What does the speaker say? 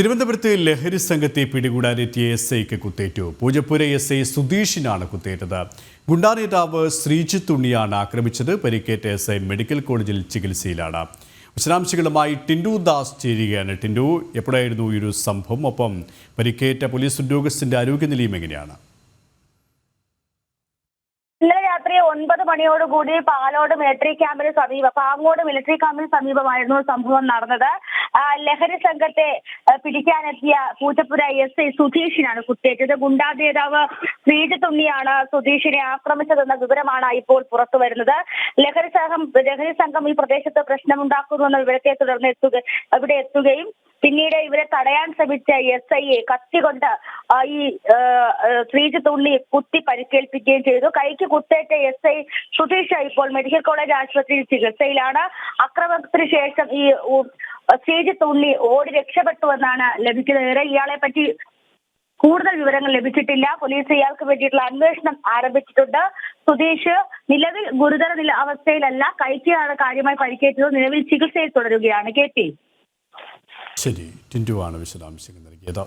തിരുവനന്തപുരത്ത് ലഹരി സംഘത്തെ പിടികൂടാനെത്തിയ എസ്ഐക്ക് കുത്തേറ്റു. പൂജപ്പുര എസ്ഐ സുധീഷിനാണ് കുത്തേറ്റത്. ഗുണ്ടാ നേതാവ് ശ്രീജിത്ത് ഉണ്ണിയാണ് ആക്രമിച്ചത്. പരിക്കേറ്റ എസ്ഐ മെഡിക്കൽ കോളേജിൽ ചികിത്സയിലാണ്. വിശദാംശങ്ങളുമായി ടിൻഡു ദാസ് ചേരുകയാണ്. ടിൻഡു, എപ്പോഴായിരുന്നു ഈ ഒരു സംഭവം? ഒപ്പം പരിക്കേറ്റ പോലീസ് ഉദ്യോഗസ്ഥന്റെ ആരോഗ്യനിലയും എങ്ങനെയാണ്? ഇന്നലെ രാത്രി 9 മണിയോടുകൂടി പാലോട് മിലിറ്ററി ക്യാമ്പിന് സമീപം, പാങ്ങോട് മിലിറ്ററി ക്യാമ്പിന് സമീപമായിരുന്നു സംഭവം നടന്നത്. ലഹരി സംഘത്തെ പിടിക്കാനെത്തിയ പൂജപ്പുര എസ്ഐ സുധീഷിനാണ് കുത്തേറ്റത്. ഗുണ്ടാ നേതാവ് ശ്രീജിത്ത് ഉണ്ണിയാണ് സുധീഷിനെ ആക്രമിച്ചതെന്ന വിവരമാണ് ഇപ്പോൾ പുറത്തു വരുന്നത്. ലഹരി സംഘം ഈ പ്രദേശത്ത് പ്രശ്നമുണ്ടാക്കുന്നുവെന്ന വിവരത്തെ തുടർന്ന് ഇവിടെ എത്തുകയും പിന്നീട് ഇവരെ തടയാൻ ശ്രമിച്ച എസ്ഐയെ കത്തികൊണ്ട് ഈ ശ്രീജിത്ത് ഉണ്ണി കുത്തി പരിക്കേൽപ്പിക്കുകയും ചെയ്തു. കൈക്ക് കുത്തേറ്റ എസ്ഐ സുധീഷ് ഇപ്പോൾ മെഡിക്കൽ കോളേജ് ആശുപത്രിയിൽ ചികിത്സയിലാണ്. അക്രമത്തിന് ശേഷം ഈ ശ്രീജിത്ത് ഉണ്ണി ഓടി രക്ഷപ്പെട്ടുവെന്നാണ് ലഭിക്കുന്നത്. ഇയാളെ പറ്റി കൂടുതൽ വിവരങ്ങൾ ലഭിച്ചിട്ടില്ല. പോലീസ് ഇയാൾക്ക് വേണ്ടിയിട്ടുള്ള അന്വേഷണം ആരംഭിച്ചിട്ടുണ്ട്. സുധീഷ് നിലവിൽ ഗുരുതര അവസ്ഥയിലല്ല, കൈക്കാണ് കാര്യമായി പരിക്കേറ്റത്. നിലവിൽ ചികിത്സയിൽ തുടരുകയാണ്. KP ശരി, ടിൻഡു ആണ് വിശദാംശങ്ങൾ നൽകിയത്.